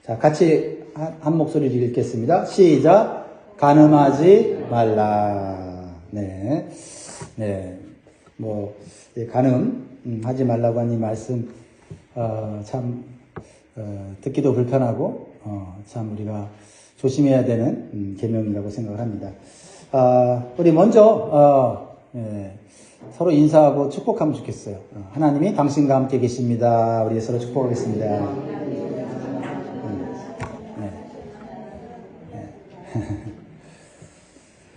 자, 같이 한 목소리로 읽겠습니다. 시작. 간음하지 말라. 네. 네. 간음하지 말라고 한 이 말씀, 듣기도 불편하고, 참 우리가 조심해야 되는 계명이라고 생각을 합니다. 우리 먼저, 서로 인사하고 축복하면 좋겠어요. 하나님이 당신과 함께 계십니다. 우리 서로 축복하겠습니다.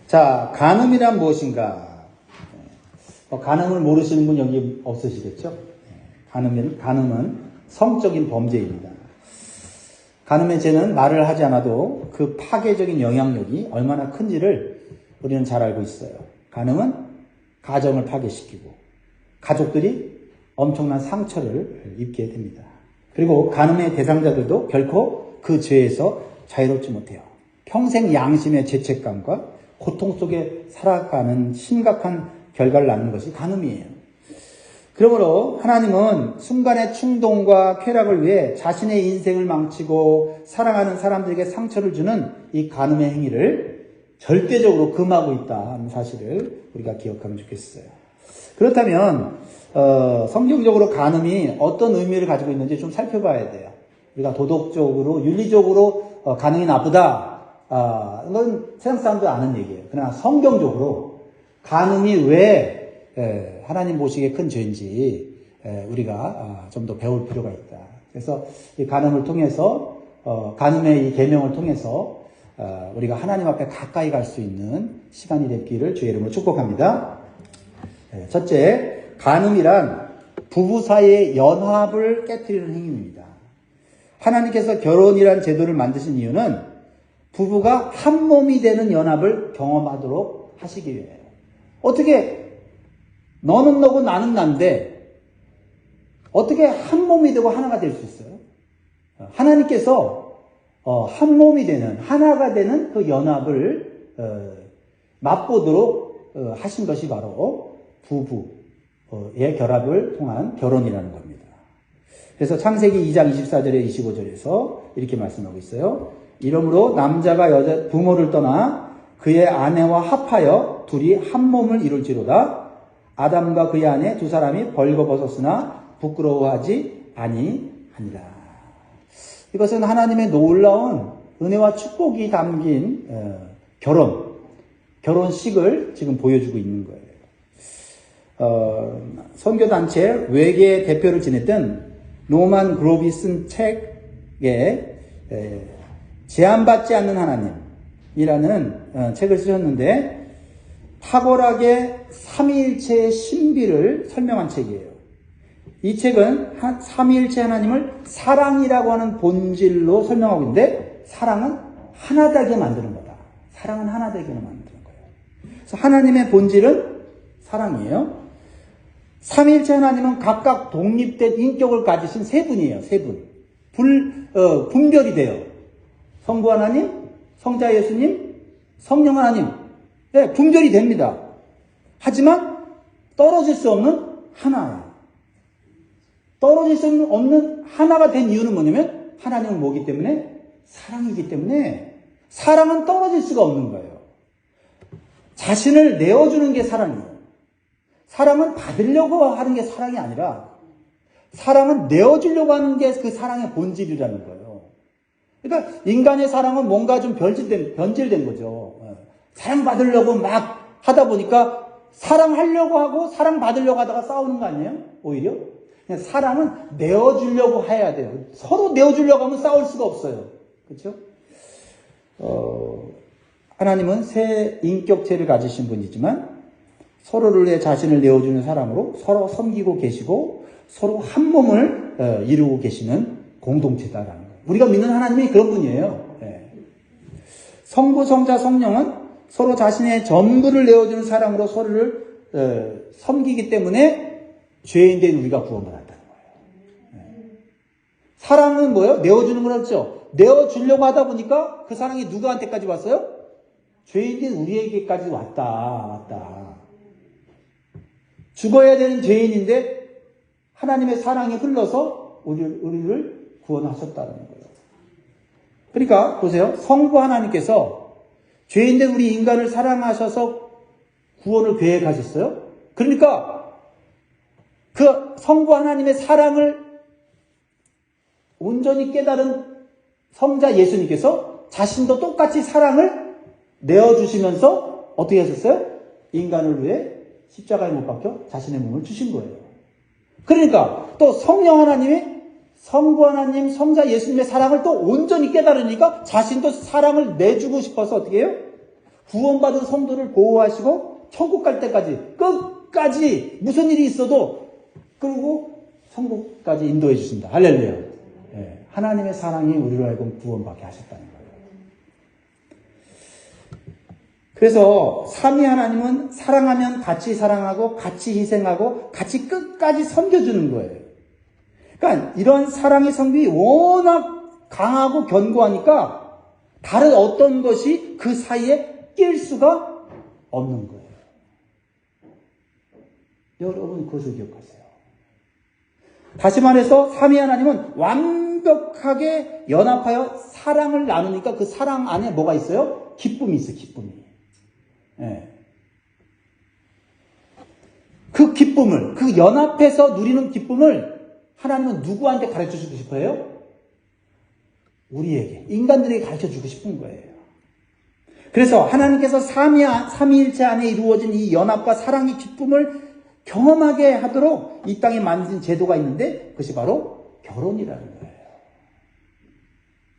자, 간음이란 무엇인가? 간음을 모르시는 분 여기 없으시겠죠? 간음은 성적인 범죄입니다. 간음의 죄는 말을 하지 않아도 그 파괴적인 영향력이 얼마나 큰지를 우리는 잘 알고 있어요. 간음은 가정을 파괴시키고 가족들이 엄청난 상처를 입게 됩니다. 그리고 간음의 대상자들도 결코 그 죄에서 자유롭지 못해요. 평생 양심의 죄책감과 고통 속에 살아가는 심각한 결과를 낳는 것이 간음이에요. 그러므로 하나님은 순간의 충동과 쾌락을 위해 자신의 인생을 망치고 사랑하는 사람들에게 상처를 주는 이 간음의 행위를 절대적으로 금하고 있다는 사실을 우리가 기억하면 좋겠어요. 그렇다면 성경적으로 간음이 어떤 의미를 가지고 있는지 좀 살펴봐야 돼요. 우리가 도덕적으로 윤리적으로 간음이 나쁘다, 이건 세상 사람도 아는 얘기예요. 그러나 성경적으로 간음이 왜 하나님 보시기에 큰 죄인지 우리가 좀 더 배울 필요가 있다. 그래서 이 간음을 통해서 간음의 이 계명을 통해서 우리가 하나님 앞에 가까이 갈 수 있는 시간이 됐기를 주의 이름으로 축복합니다. 첫째, 간음이란 부부 사이의 연합을 깨트리는 행위입니다. 하나님께서 결혼이란 제도를 만드신 이유는 부부가 한 몸이 되는 연합을 경험하도록 하시기 위해요. 어떻게 너는 너고 나는 난데 어떻게 한 몸이 되고 하나가 될 수 있어요? 하나님께서 한 몸이 되는, 하나가 되는 그 연합을 맛보도록 하신 것이 바로 부부의 결합을 통한 결혼이라는 겁니다. 그래서 창세기 2장 24절에 25절에서 이렇게 말씀하고 있어요. 이러므로 남자가 여자 부모를 떠나 그의 아내와 합하여 둘이 한 몸을 이룰지로다. 아담과 그의 아내 두 사람이 벌거벗었으나 부끄러워하지 아니하니라. 이것은 하나님의 놀라운 은혜와 축복이 담긴 결혼식을 지금 보여주고 있는 거예요. 선교단체 외계 대표를 지냈던 노만 그로비 쓴 책에 제한받지 않는 하나님이라는 책을 쓰셨는데 탁월하게 삼위일체의 신비를 설명한 책이에요. 이 책은 삼위일체 하나님을 사랑이라고 하는 본질로 설명하고 있는데 사랑은 하나 되게 만드는 거다. 사랑은 하나 되게 만드는 거예요. 그래서 하나님의 본질은 사랑이에요. 삼위일체 하나님은 각각 독립된 인격을 가지신 세 분이에요. 세 분. 분별이 돼요. 성부 하나님, 성자 예수님, 성령 하나님. 네, 분별이 됩니다. 하지만 떨어질 수 없는 하나예요. 떨어질 수 없는 하나가 된 이유는 뭐냐면 하나님은 뭐기 때문에? 사랑이기 때문에 사랑은 떨어질 수가 없는 거예요. 자신을 내어주는 게 사랑이에요. 사랑은 받으려고 하는 게 사랑이 아니라 사랑은 내어주려고 하는 게 그 사랑의 본질이라는 거예요. 그러니까 인간의 사랑은 뭔가 좀 변질된 거죠. 사랑받으려고 막 하다 보니까 사랑하려고 하고 사랑받으려고 하다가 싸우는 거 아니에요? 오히려? 그냥 사랑은 내어주려고 해야 돼요. 서로 내어주려고 하면 싸울 수가 없어요. 그렇죠? 하나님은 새 인격체를 가지신 분이지만 서로를 위해 자신을 내어주는 사람으로 서로 섬기고 계시고 서로 한 몸을 이루고 계시는 공동체다라는 거예요. 우리가 믿는 하나님이 그런 분이에요. 성부, 성자, 성령은 서로 자신의 전부를 내어주는 사랑으로 서로를 섬기기 때문에 죄인된 우리가 구원받았다는 거예요. 사랑은 뭐예요? 내어주는 거였죠. 내어주려고 하다 보니까 그 사랑이 누구한테까지 왔어요? 죄인된 우리에게까지 왔다. 죽어야 되는 죄인인데 하나님의 사랑이 흘러서 우리를 구원하셨다는 거예요. 그러니까 보세요. 성부 하나님께서 죄인된 우리 인간을 사랑하셔서 구원을 계획하셨어요. 그러니까 그 성부 하나님의 사랑을 온전히 깨달은 성자 예수님께서 자신도 똑같이 사랑을 내어주시면서 어떻게 하셨어요? 인간을 위해 십자가에 못 박혀 자신의 몸을 주신 거예요. 그러니까 또 성령 하나님이 성부 하나님, 성자 예수님의 사랑을 또 온전히 깨달으니까 자신도 사랑을 내주고 싶어서 어떻게 해요? 구원받은 성도를 보호하시고 천국 갈 때까지 끝까지 무슨 일이 있어도 끌고 천국까지 인도해 주신다. 할렐루야. 예, 하나님의 사랑이 우리로 하여금 구원받게 하셨다는 거예요. 그래서 삼위 하나님은 사랑하면 같이 사랑하고 같이 희생하고 같이 끝까지 섬겨주는 거예요. 그러니까 이런 사랑의 성격이 워낙 강하고 견고하니까 다른 어떤 것이 그 사이에 낄 수가 없는 거예요. 여러분 그것을 기억하세요. 다시 말해서 삼위 하나님은 완벽하게 연합하여 사랑을 나누니까 그 사랑 안에 뭐가 있어요? 기쁨이 있어요. 기쁨이. 예. 그 기쁨을, 그 연합해서 누리는 기쁨을 하나님은 누구한테 가르쳐 주고 싶어요? 우리에게, 인간들에게 가르쳐 주고 싶은 거예요. 그래서 하나님께서 삼위일체 안에 이루어진 이 연합과 사랑의 기쁨을 경험하게 하도록 이 땅에 만든 제도가 있는데 그것이 바로 결혼이라는 거예요.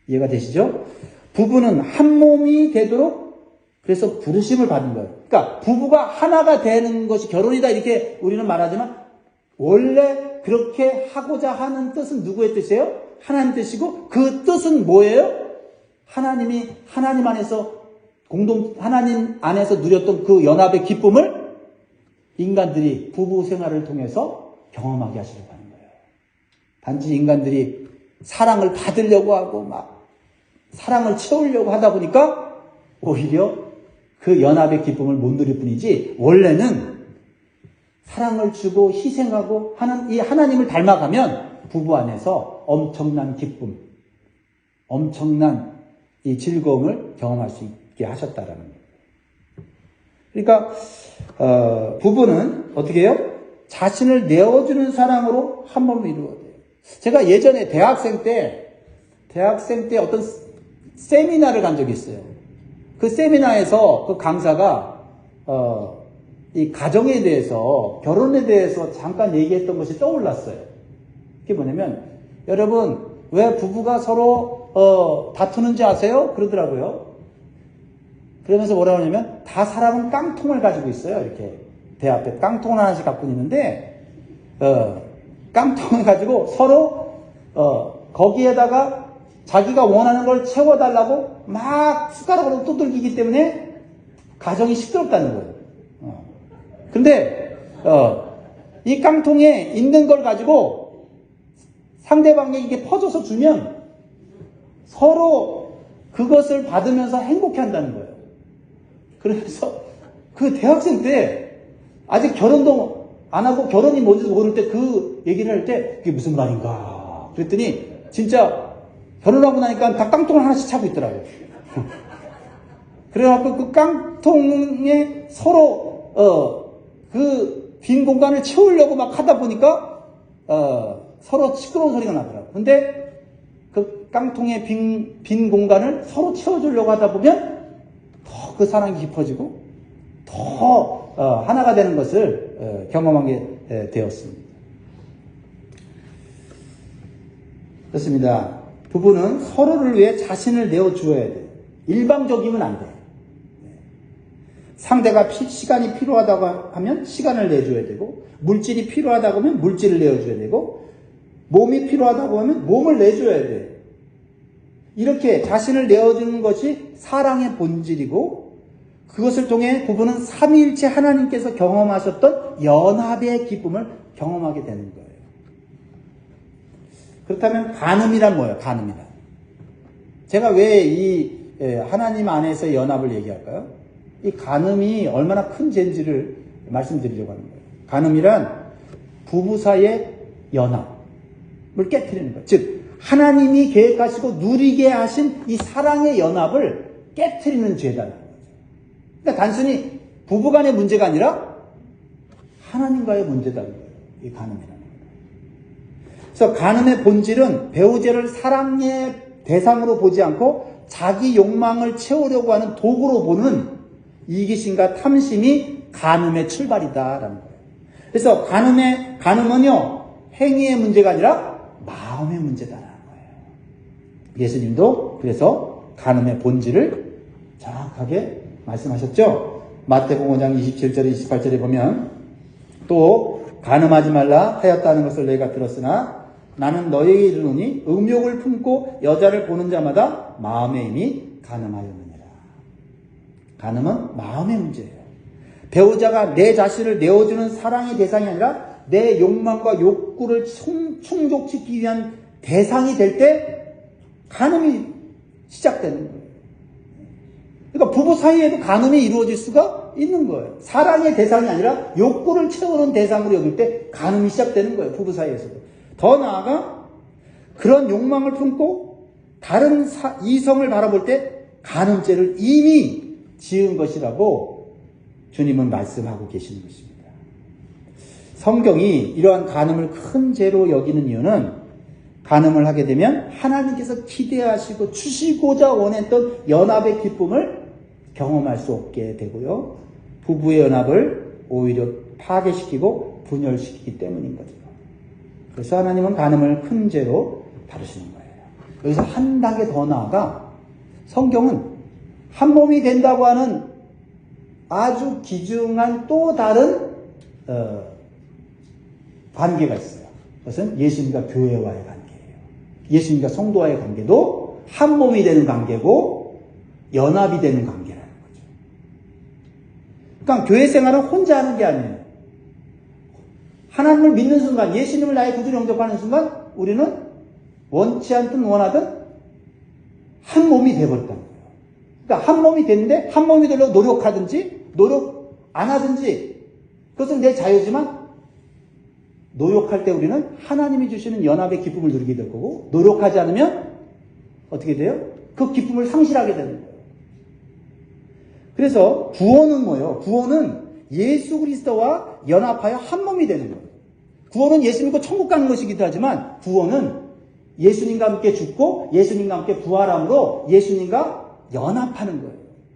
이해가 되시죠? 부부는 한 몸이 되도록 그래서 부르심을 받는 거예요. 그러니까 부부가 하나가 되는 것이 결혼이다 이렇게 우리는 말하지만 원래 그렇게 하고자 하는 뜻은 누구의 뜻이에요? 하나님 뜻이고 그 뜻은 뭐예요? 하나님이 하나님 안에서 하나님 안에서 누렸던 그 연합의 기쁨을 인간들이 부부 생활을 통해서 경험하게 하시려고 하는 거예요. 단지 인간들이 사랑을 받으려고 하고 막 사랑을 채우려고 하다 보니까 오히려 그 연합의 기쁨을 못 누릴 뿐이지 원래는 사랑을 주고 희생하고 하는 이 하나님을 닮아가면 부부 안에서 엄청난 기쁨, 엄청난 이 즐거움을 경험할 수 있게 하셨다라는 거예요. 그러니까 부부는 어떻게 해요? 자신을 내어주는 사랑으로 한 몸을 이루어야 돼요. 제가 예전에 대학생 때 어떤 세미나를 간 적이 있어요. 그 세미나에서 그 강사가 이 가정에 대해서 결혼에 대해서 잠깐 얘기했던 것이 떠올랐어요. 그게 뭐냐면 여러분 왜 부부가 서로 다투는지 아세요? 그러더라고요. 그러면서 뭐라고 하냐면 다 사람은 깡통을 가지고 있어요. 이렇게 대 앞에 깡통을 하나씩 갖고 있는데 깡통을 가지고 서로 거기에다가 자기가 원하는 걸 채워달라고 막 숟가락으로 두들기기 때문에 가정이 시끄럽다는 거예요. 근데 이 깡통에 있는 걸 가지고 상대방에게 이게 퍼져서 주면 서로 그것을 받으면서 행복해 한다는 거예요. 그래서 그 대학생 때 아직 결혼도 안 하고 결혼이 뭔지도 모를 때 그 얘기를 할 때 그게 무슨 말인가 그랬더니 진짜 결혼하고 나니까 다 깡통을 하나씩 차고 있더라고요. 그래갖고 그 깡통에 서로 그 빈 공간을 채우려고 막 하다 보니까 서로 시끄러운 소리가 나더라고요. 근데 그 깡통의 빈 공간을 서로 채워주려고 하다 보면 더 그 사랑이 깊어지고 더 하나가 되는 것을 경험하게 되었습니다. 그렇습니다. 부부는 서로를 위해 자신을 내어주어야 돼요. 일방적이면 안 돼요. 상대가 시간이 필요하다고 하면 시간을 내줘야 되고 물질이 필요하다고 하면 물질을 내어줘야 되고 몸이 필요하다고 하면 몸을 내줘야 돼요. 이렇게 자신을 내어주는 것이 사랑의 본질이고 그것을 통해 부부는 삼위일체 하나님께서 경험하셨던 연합의 기쁨을 경험하게 되는 거예요. 그렇다면 간음이란 뭐예요? 간음이란. 제가 왜 이 하나님 안에서 연합을 얘기할까요? 이 간음이 얼마나 큰 죄인지를 말씀드리려고 하는 거예요. 간음이란 부부 사이의 연합을 깨트리는 거예요. 즉 하나님이 계획하시고 누리게 하신 이 사랑의 연합을 깨트리는 죄다라는 거죠. 그러니까 단순히 부부간의 문제가 아니라 하나님과의 문제다는 거예요. 이 간음이라는 거예요. 그래서 간음의 본질은 배우자를 사랑의 대상으로 보지 않고 자기 욕망을 채우려고 하는 도구로 보는 이기심과 탐심이 간음의 출발이다라는 거예요. 그래서 간음은요, 행위의 문제가 아니라 마음의 문제다라는 거예요. 예수님도 그래서 간음의 본질을 정확하게 말씀하셨죠. 마태복음 5장 27절에 28절에 보면 또 간음하지 말라 하였다는 것을 내가 들었으나 나는 너에게 이르노니 음욕을 품고 여자를 보는 자마다 마음에 이미 간음하였느니라. 간음은 마음의 문제예요. 배우자가 내 자신을 내어주는 사랑의 대상이 아니라 내 욕망과 욕구를 충족시키기 위한 대상이 될 때 간음이 시작되는 거예요. 그러니까 부부 사이에도 간음이 이루어질 수가 있는 거예요. 사랑의 대상이 아니라 욕구를 채우는 대상으로 여길 때 간음이 시작되는 거예요. 부부 사이에서도. 더 나아가 그런 욕망을 품고 다른 이성을 바라볼 때 간음죄를 이미 지은 것이라고 주님은 말씀하고 계시는 것입니다. 성경이 이러한 간음을 큰 죄로 여기는 이유는 간음을 하게 되면 하나님께서 기대하시고 주시고자 원했던 연합의 기쁨을 경험할 수 없게 되고요. 부부의 연합을 오히려 파괴시키고 분열시키기 때문인 거죠. 그래서 하나님은 간음을 큰 죄로 다루시는 거예요. 여기서 한 단계 더 나아가 성경은 한 몸이 된다고 하는 아주 귀중한 또 다른 관계가 있어요. 그것은 예수님과 교회와의 관계예요. 예수님과 성도와의 관계도 한 몸이 되는 관계고 연합이 되는 관계라는 거죠. 그러니까 교회 생활은 혼자 하는 게 아니에요. 하나님을 믿는 순간, 예수님을 나의 구주로 영접하는 순간 우리는 원치 않든 원하든 한 몸이 되어버렸다는 거예요. 그러니까 한 몸이 됐는데 한 몸이 되려고 노력하든지 노력 안 하든지 그것은 내 자유지만 노력할 때 우리는 하나님이 주시는 연합의 기쁨을 누리게 될 거고 노력하지 않으면 어떻게 돼요? 그 기쁨을 상실하게 되는 거예요. 그래서 구원은 뭐예요? 구원은 예수 그리스도와 연합하여 한 몸이 되는 거예요. 구원은 예수 믿고 천국 가는 것이기도 하지만 구원은 예수님과 함께 죽고 예수님과 함께 부활함으로 예수님과 연합하는 거예요.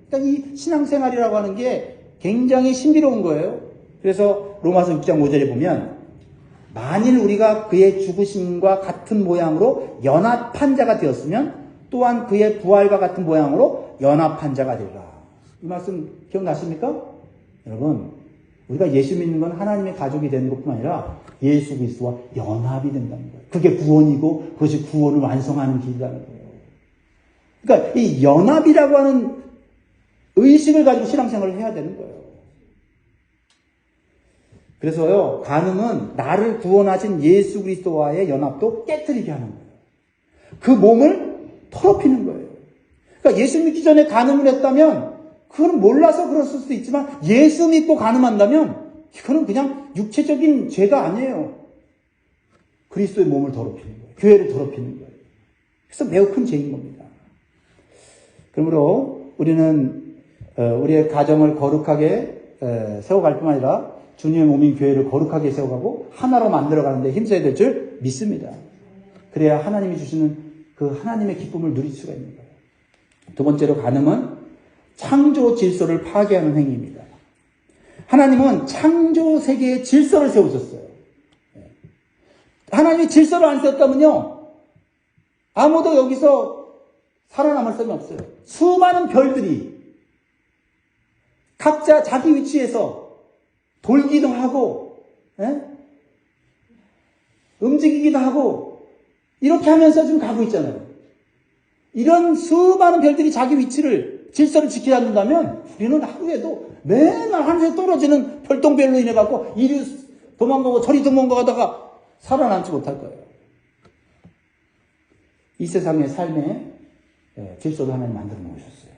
그러니까 이 신앙생활이라고 하는 게 굉장히 신비로운 거예요. 그래서 로마서 6장 5절에 보면 만일 우리가 그의 죽으심과 같은 모양으로 연합한 자가 되었으면 또한 그의 부활과 같은 모양으로 연합한 자가 되리라. 이 말씀 기억나십니까? 여러분, 우리가 예수 믿는 건 하나님의 가족이 되는 것뿐만 아니라 예수 그리스도와 연합이 된다는 거예요. 그게 구원이고 그것이 구원을 완성하는 길이라는 거예요. 그러니까 이 연합이라고 하는 의식을 가지고 신앙생활을 해야 되는 거예요. 그래서요, 간음은 나를 구원하신 예수 그리스도와의 연합도 깨트리게 하는 거예요. 그 몸을 더럽히는 거예요. 그러니까 예수 믿기 전에 간음을 했다면 그건 몰라서 그랬을 수도 있지만 예수 믿고 간음한다면 이거는 그냥 육체적인 죄가 아니에요. 그리스도의 몸을 더럽히는 거예요. 교회를 더럽히는 거예요. 그래서 매우 큰 죄인 겁니다. 그러므로 우리는 우리의 가정을 거룩하게 세워갈 뿐만 아니라 주님의 몸인 교회를 거룩하게 세워가고 하나로 만들어가는 데 힘써야 될 줄 믿습니다. 그래야 하나님이 주시는 그 하나님의 기쁨을 누릴 수가 있는 거예요. 두 번째로 간음은 창조 질서를 파괴하는 행위입니다. 하나님은 창조 세계의 질서를 세우셨어요. 하나님이 질서를 안 세웠다면요, 아무도 여기서 살아남을 사람이 없어요. 수많은 별들이 각자 자기 위치에서 돌기도 하고, 움직이기도 하고, 이렇게 하면서 지금 가고 있잖아요. 이런 수많은 별들이 자기 위치를, 질서를 지키지 않는다면, 우리는 하루에도 맨날 하늘에 떨어지는 별똥별로 인해갖고, 이리 도망가고 저리 도망가다가 살아남지 못할 거예요. 이 세상의 삶에 질서를 하나님 만들어 놓으셨어요.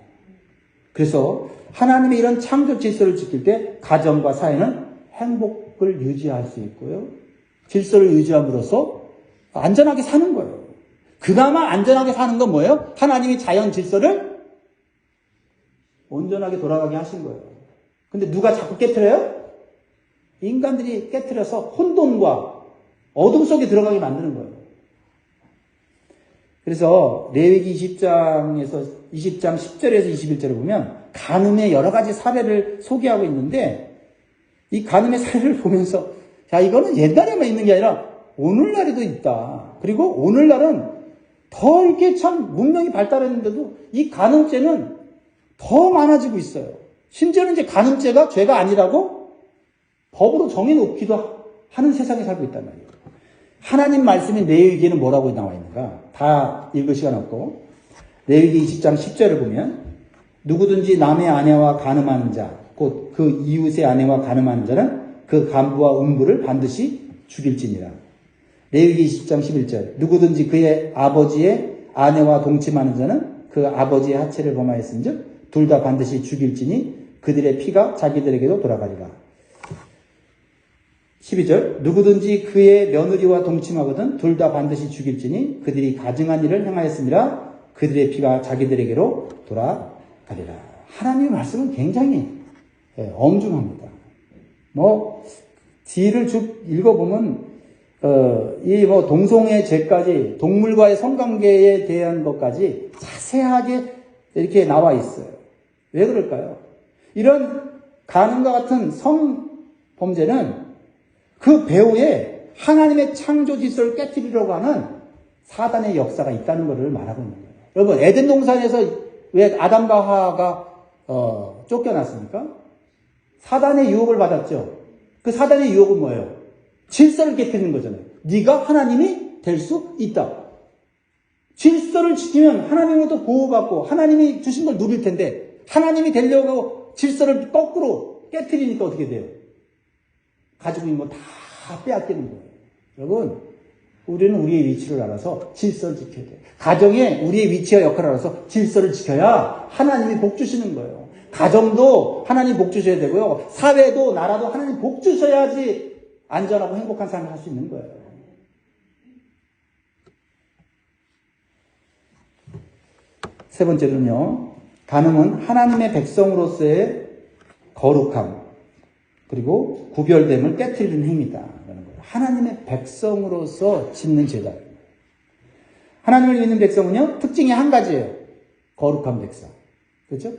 그래서 하나님의 이런 창조 질서를 지킬 때 가정과 사회는 행복을 유지할 수 있고요. 질서를 유지함으로써 안전하게 사는 거예요. 그나마 안전하게 사는 건 뭐예요? 하나님이 자연 질서를 온전하게 돌아가게 하신 거예요. 근데 누가 자꾸 깨트려요? 인간들이 깨트려서 혼돈과 어둠 속에 들어가게 만드는 거예요. 그래서 레위기 20장 10절에서 21절을 보면 간음의 여러 가지 사례를 소개하고 있는데 이 간음의 사례를 보면서 자, 이거는 옛날에만 있는 게 아니라 오늘날에도 있다. 그리고 오늘날은 더 이렇게 참 문명이 발달했는데도 이 간음죄는 더 많아지고 있어요. 심지어는 이제 간음죄가 죄가 아니라고 법으로 정해놓기도 하는 세상에 살고 있단 말이에요. 하나님 말씀인 레위기에는 뭐라고 나와 있는가? 다 읽을 시간 없고 레위기 20장 10절을 보면 누구든지 남의 아내와 간음하는 자, 곧 그 이웃의 아내와 간음하는 자는 그 간부와 음부를 반드시 죽일지니라. 레위기 20장 11절 누구든지 그의 아버지의 아내와 동침하는 자는 그 아버지의 하체를 범하였은즉 둘 다 반드시 죽일지니 그들의 피가 자기들에게도 돌아가리라. 12절 누구든지 그의 며느리와 동침하거든 둘 다 반드시 죽일지니 그들이 가증한 일을 행하였습니다. 그들의 피가 자기들에게로 돌아가리라. 하나님의 말씀은 굉장히 엄중합니다. 뒤를 쭉 읽어보면 이 동성애 죄까지 동물과의 성관계에 대한 것까지 자세하게 이렇게 나와 있어요. 왜 그럴까요? 이런 간음과 같은 성범죄는 그 배후에 하나님의 창조 질서를 깨뜨리려고 하는 사단의 역사가 있다는 것을 말하고 있는 거예요. 여러분, 에덴 동산에서 왜 아담과 하와가 쫓겨났습니까? 사단의 유혹을 받았죠. 그 사단의 유혹은 뭐예요? 질서를 깨뜨리는 거잖아요. 네가 하나님이 될 수 있다. 질서를 지키면 하나님으로부터 보호받고 하나님이 주신 걸 누릴 텐데 하나님이 되려고 질서를 거꾸로 깨뜨리니까 어떻게 돼요? 가지고 있는 거 다 빼앗기는 거예요. 여러분, 우리는 우리의 위치를 알아서 질서를 지켜야 돼요. 가정에 우리의 위치와 역할을 알아서 질서를 지켜야 하나님이 복 주시는 거예요. 가정도 하나님 복 주셔야 되고요. 사회도 나라도 하나님 복 주셔야지 안전하고 행복한 삶을 할 수 있는 거예요. 세 번째로는요. 간음은 하나님의 백성으로서의 거룩함 그리고 구별됨을 깨트리는 행위다. 하나님의 백성으로서 짓는 죄다. 하나님을 믿는 백성은요. 특징이 한 가지예요. 거룩한 백성. 그렇죠?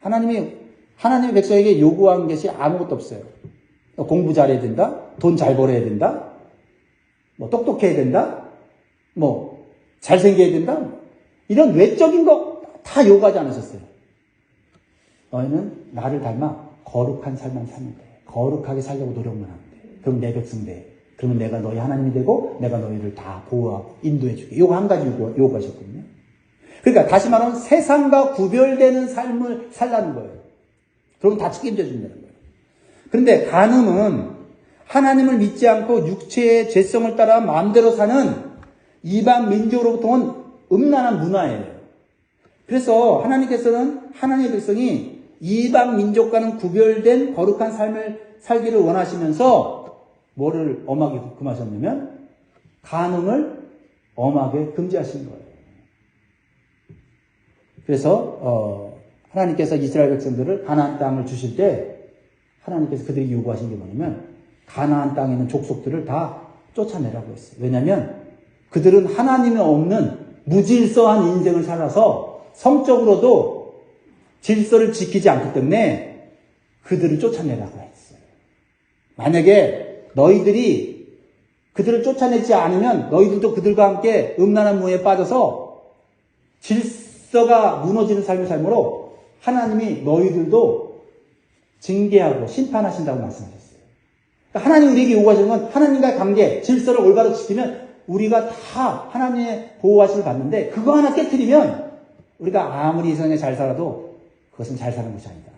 하나님의 백성에게 요구한 것이 아무것도 없어요. 공부 잘해야 된다. 돈 잘 벌어야 된다. 똑똑해야 된다. 잘생겨야 된다. 이런 외적인 거 다 요구하지 않으셨어요. 너희는 나를 닮아 거룩한 삶만 살면 돼. 거룩하게 살려고 노력만 하면 돼. 그럼 내 백성 돼. 그러면 내가 너희 하나님이 되고 내가 너희를 다 보호하고 인도해 줄게. 요거 한 가지 요구하셨거든요. 그러니까 다시 말하면 세상과 구별되는 삶을 살라는 거예요. 그러면 다 책임져 준다는 거예요. 그런데 간음은 하나님을 믿지 않고 육체의 죄성을 따라 마음대로 사는 이방 민족으로부터 온 음란한 문화예요. 그래서 하나님께서는 하나님의 백성이 이방 민족과는 구별된 거룩한 삶을 살기를 원하시면서 뭐를 엄하게 금하셨냐면 간음을 엄하게 금지하신 거예요. 그래서 하나님께서 이스라엘 백성들을 가나안 땅을 주실 때 하나님께서 그들이 요구하신 게 뭐냐면 가나안 땅에 있는 족속들을 다 쫓아내라고 했어요. 왜냐하면 그들은 하나님이 없는 무질서한 인생을 살아서 성적으로도 질서를 지키지 않기 때문에 그들을 쫓아내라고 했어요. 만약에 너희들이 그들을 쫓아내지 않으면 너희들도 그들과 함께 음란한 무에 빠져서 질서가 무너지는 삶을 삶으로 하나님이 너희들도 징계하고 심판하신다고 말씀하셨어요. 그러니까 하나님 우리에게 요구하시는 건 하나님과의 관계, 질서를 올바로 지키면 우리가 다 하나님의 보호하심을 받는데 그거 하나 깨트리면 우리가 아무리 이 세상에 잘 살아도 그것은 잘 사는 것이 아니다.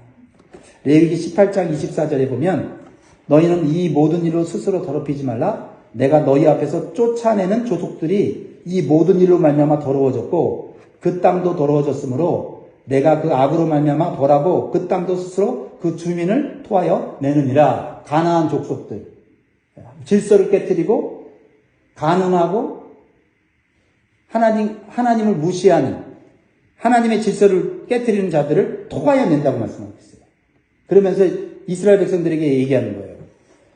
레위기 18장 24절에 보면 너희는 이 모든 일로 스스로 더럽히지 말라. 내가 너희 앞에서 쫓아내는 조속들이 이 모든 일로 말미암아 더러워졌고 그 땅도 더러워졌으므로 내가 그 악으로 말미암아 벌하고 그 땅도 스스로 그 주민을 토하여 내느니라. 가나안 족속들 질서를 깨뜨리고 간음하고 하나님을 무시하는 하나님의 질서를 깨뜨리는 자들을 토하여 낸다고 말씀하고 있어요. 그러면서 이스라엘 백성들에게 얘기하는 거예요.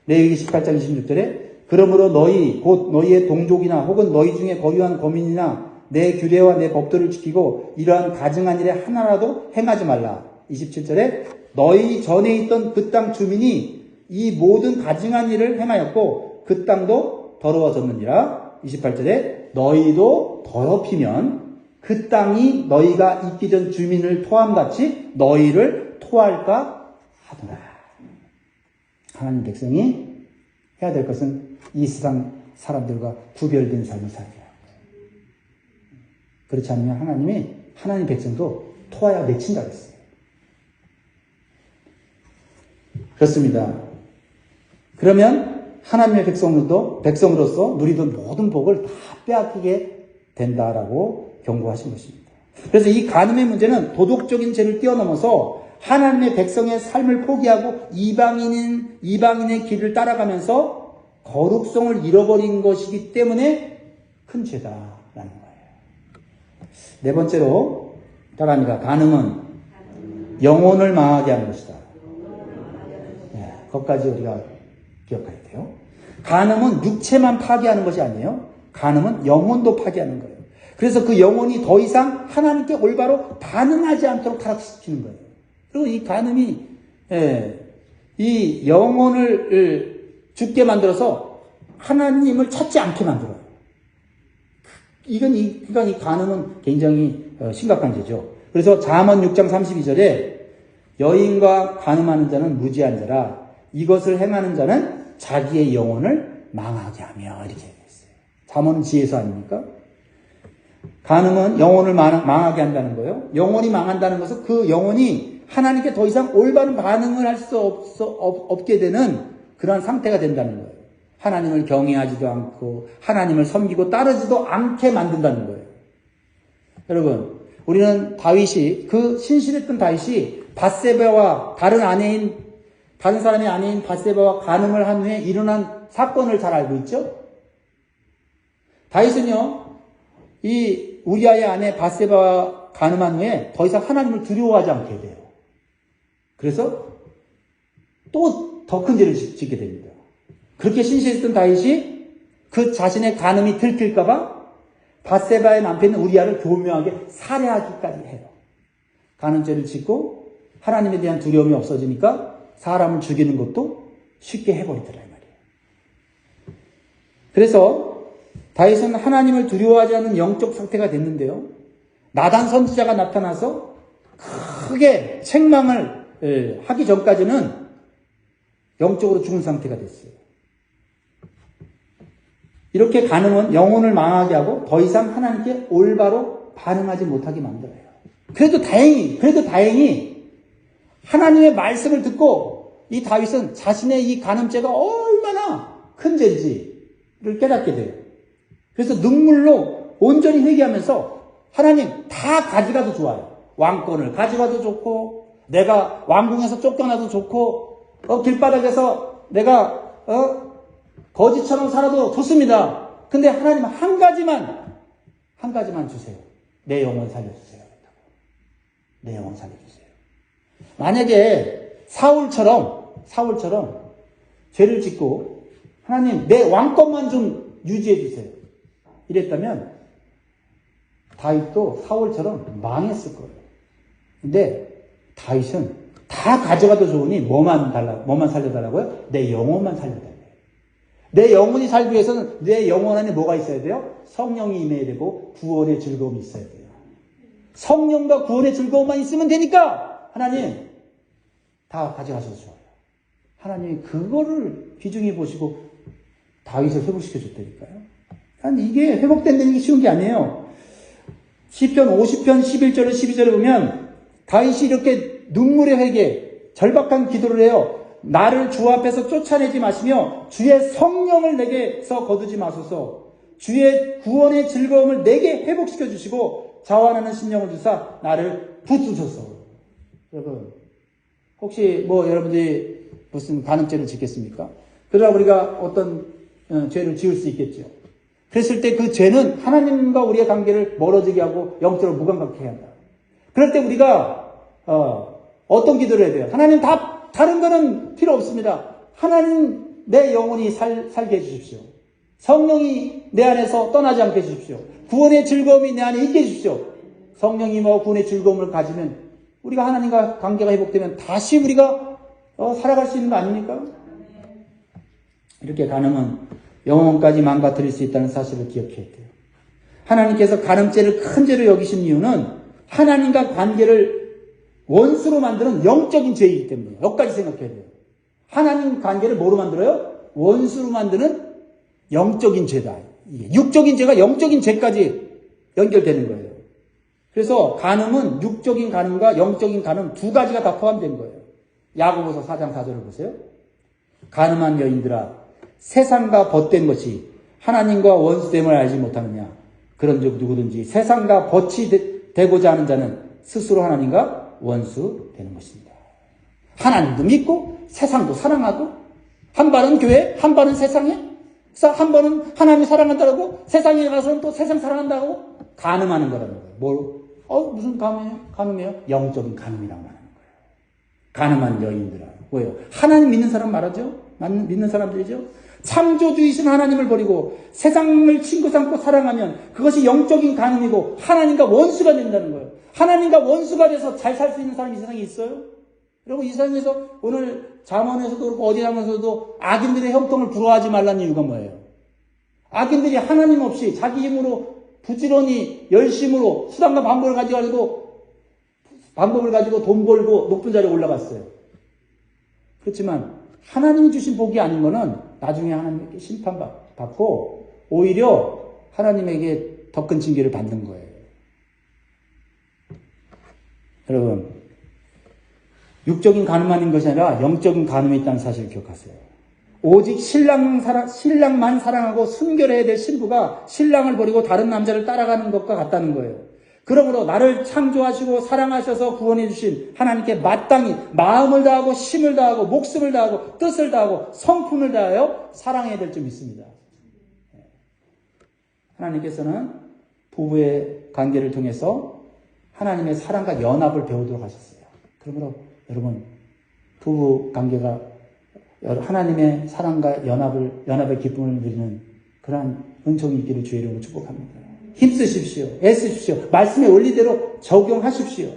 레위기 18장 26절에 그러므로 너희 곧 너희의 동족이나 혹은 너희 중에 거류한 거민이나 내 규례와 내 법도를 지키고 이러한 가증한 일에 하나라도 행하지 말라. 27절에 너희 전에 있던 그 땅 주민이 이 모든 가증한 일을 행하였고 그 땅도 더러워졌느니라. 28절에 너희도 더럽히면 그 땅이 너희가 있기 전 주민을 토함같이 너희를 토할까 하더라. 하나님 백성이 해야 될 것은 이 세상 사람들과 구별된 삶을 살아야 해요. 그렇지 않으면 하나님 백성도 토하여 내친다고 했어요. 그렇습니다. 그러면 하나님의 백성으로서 누리던 모든 복을 다 빼앗기게 된다라고 경고하신 것입니다. 그래서 이 간음의 문제는 도덕적인 죄를 뛰어넘어서 하나님의 백성의 삶을 포기하고 이방인의 길을 따라가면서 거룩성을 잃어버린 것이기 때문에 큰 죄다라는 거예요. 네 번째로 따라합니다. 간음은 영혼을 망하게 하는 것이다. 네, 그것까지 우리가 기억해야 돼요. 간음은 육체만 파괴하는 것이 아니에요. 간음은 영혼도 파괴하는 거예요. 그래서 그 영혼이 더 이상 하나님께 올바로 반응하지 않도록 타락시키는 거예요. 그리고 이 간음이 이 영혼을 죽게 만들어서 하나님을 찾지 않게 만들어요. 그러니까 이 간음은 굉장히 심각한 죄죠. 그래서 잠언 6장 32절에 여인과 간음하는 자는 무지한 자라 이것을 행하는 자는 자기의 영혼을 망하게 하며 이렇게 얘기했어요. 잠언 지혜서 아닙니까? 간음은 영혼을 망하게 한다는 거예요. 영혼이 망한다는 것은 그 영혼이 하나님께 더 이상 올바른 반응을 할 수 없게 되는 그러한 상태가 된다는 거예요. 하나님을 경외하지도 않고 하나님을 섬기고 따르지도 않게 만든다는 거예요. 여러분, 우리는 그 신실했던 다윗이 밧세바와 다른 사람의 아내인 밧세바와 간음을 한 후에 일어난 사건을 잘 알고 있죠? 다윗은요, 이 우리아의 아내 밧세바와 간음한 후에 더 이상 하나님을 두려워하지 않게 돼요. 그래서 또 더 큰 죄를 짓게 됩니다. 그렇게 신실했던 다윗이 그 자신의 간음이 들킬까봐 밧세바의 남편 우리아를 교묘하게 살해하기까지 해요. 간음죄를 짓고 하나님에 대한 두려움이 없어지니까 사람을 죽이는 것도 쉽게 해버리더라 이 말이에요. 그래서 다윗은 하나님을 두려워하지 않는 영적 상태가 됐는데요. 나단 선지자가 나타나서 크게 책망을 하기 전까지는 영적으로 죽은 상태가 됐어요. 이렇게 간음은 영혼을 망하게 하고 더 이상 하나님께 올바로 반응하지 못하게 만들어요. 그래도 다행히 하나님의 말씀을 듣고 이 다윗은 자신의 이 간음죄가 얼마나 큰 죄인지를 깨닫게 돼요. 그래서 눈물로 온전히 회개하면서 하나님 다 가져가도 좋아요. 왕권을 가져가도 좋고 내가 왕궁에서 쫓겨나도 좋고 길바닥에서 내가 거지처럼 살아도 좋습니다. 근데 하나님 한 가지만 주세요. 내 영혼 살려주세요. 내 영혼 살려주세요. 만약에 사울처럼 죄를 짓고 하나님 내 왕권만 좀 유지해 주세요. 이랬다면 다윗도 사울처럼 망했을 거예요. 근데 다윗은 다 가져가도 좋으니 뭐만 살려달라고요? 내 영혼만 살려달래요. 내 영혼이 살기 위해서는 내 영혼 안에 뭐가 있어야 돼요? 성령이 임해야 되고 구원의 즐거움이 있어야 돼요. 성령과 구원의 즐거움만 있으면 되니까 하나님 다 가져가셔도 좋아요. 하나님이 그거를 귀중히 보시고 다윗을 회복시켜줬다니까요. 아니 이게 회복된다는 게 쉬운 게 아니에요. 시편 50편 11절을 12절을 보면 다윗이 이렇게 눈물의 회개, 절박한 기도를 해요. 나를 주 앞에서 쫓아내지 마시며 주의 성령을 내게서 거두지 마소서. 주의 구원의 즐거움을 내게 회복시켜 주시고 자원하는 심령을 주사 나를 붙드소서. 여러분 혹시 여러분들이 무슨 간음죄를 짓겠습니까? 그러나 우리가 어떤 죄를 지을 수 있겠죠. 그랬을 때 그 죄는 하나님과 우리의 관계를 멀어지게 하고 영적으로 무감각하게 한다. 그럴 때 우리가 어떤 기도를 해야 돼요? 하나님 다른 거는 필요 없습니다. 하나님 내 영혼이 살게 해주십시오. 성령이 내 안에서 떠나지 않게 해주십시오. 구원의 즐거움이 내 안에 있게 해주십시오. 성령이 구원의 즐거움을 가지면 우리가 하나님과 관계가 회복되면 다시 우리가 살아갈 수 있는 거 아닙니까? 이렇게 간음은 영혼까지 망가뜨릴 수 있다는 사실을 기억해야 돼요. 하나님께서 간음죄를 큰 죄로 여기신 이유는 하나님과 관계를 원수로 만드는 영적인 죄이기 때문에 여기까지 생각해야 돼요. 하나님 관계를 뭐로 만들어요? 원수로 만드는 영적인 죄다. 육적인 죄가 영적인 죄까지 연결되는 거예요. 그래서 간음은 육적인 간음과 영적인 간음 두 가지가 다 포함된 거예요. 야고보서 4장 4절을 보세요. 간음한 여인들아 세상과 벗된 것이 하나님과 원수됨을 알지 못하느냐. 그런즉 누구든지 세상과 벗이 되고자 하는 자는 스스로 하나님과 원수 되는 것입니다. 하나님도 믿고 세상도 사랑하고 한 발은 교회, 한 발은 세상에, 한 번은 하나님을 사랑한다고 세상에 가서는 또 세상 사랑한다고 간음하는 거라는 거예요. 무슨 간음이에요? 영적인 간음이라고 하는 거예요. 간음한 여인들아. 왜요? 하나님 믿는 사람 말하죠? 믿는 사람들이죠? 창조주이신 하나님을 버리고 세상을 친구 삼고 사랑하면 그것이 영적인 간음이고 하나님과 원수가 된다는 거예요. 하나님과 원수가 돼서 잘 살 수 있는 사람이 이 세상에 있어요? 여러분 이 세상에서 오늘 잠언에서도 그렇고 어디 잠언에서도 악인들의 형통을 부러워하지 말라는 이유가 뭐예요? 악인들이 하나님 없이 자기 힘으로 부지런히 열심으로 수단과 방법을 가지고 돈 벌고 높은 자리에 올라갔어요. 그렇지만 하나님이 주신 복이 아닌 거는 나중에 하나님께 심판받고 오히려 하나님에게 더 큰 징계를 받는 거예요. 여러분, 육적인 간음만 있는 것이 아니라 영적인 간음이 있다는 사실을 기억하세요. 오직 신랑만 사랑하고 순결해야 될 신부가 신랑을 버리고 다른 남자를 따라가는 것과 같다는 거예요. 그러므로 나를 창조하시고 사랑하셔서 구원해 주신 하나님께 마땅히 마음을 다하고 힘을 다하고 목숨을 다하고 뜻을 다하고 성품을 다하여 사랑해야 될 점 있습니다. 하나님께서는 부부의 관계를 통해서 하나님의 사랑과 연합을 배우도록 하셨어요. 그러므로 여러분 부부 관계가 하나님의 사랑과 연합의 기쁨을 누리는 그러한 은총이 있기를 주의 이름으로 축복합니다. 힘쓰십시오. 애쓰십시오. 말씀의 원리대로 적용하십시오.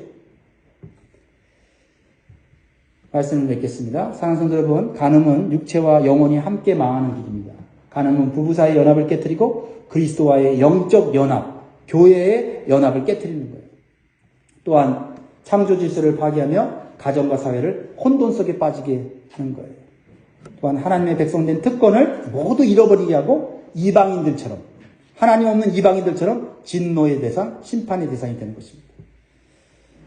말씀을 맺겠습니다. 사랑하는 성도 여러분, 간음은 육체와 영혼이 함께 망하는 길입니다. 간음은 부부 사이의 연합을 깨뜨리고 그리스도와의 영적 연합, 교회의 연합을 깨뜨리는 거예요. 또한 창조 질서를 파괴하며 가정과 사회를 혼돈 속에 빠지게 하는 거예요. 또한 하나님의 백성된 특권을 모두 잃어버리게 하고 이방인들처럼 하나님 없는 이방인들처럼 진노의 대상, 심판의 대상이 되는 것입니다.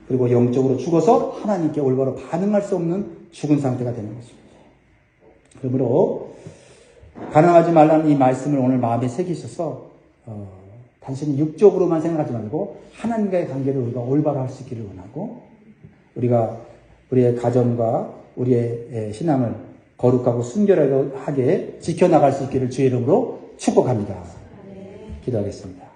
그리고 영적으로 죽어서 하나님께 올바로 반응할 수 없는 죽은 상태가 되는 것입니다. 그러므로 가능하지 말라는 이 말씀을 오늘 마음에 새기셔서 단순히 육적으로만 생각하지 말고 하나님과의 관계를 우리가 올바로 할 수 있기를 원하고 우리가 우리의 가정과 우리의 신앙을 거룩하고 순결하게 지켜나갈 수 있기를 주의 이름으로 축복합니다. 기도하겠습니다.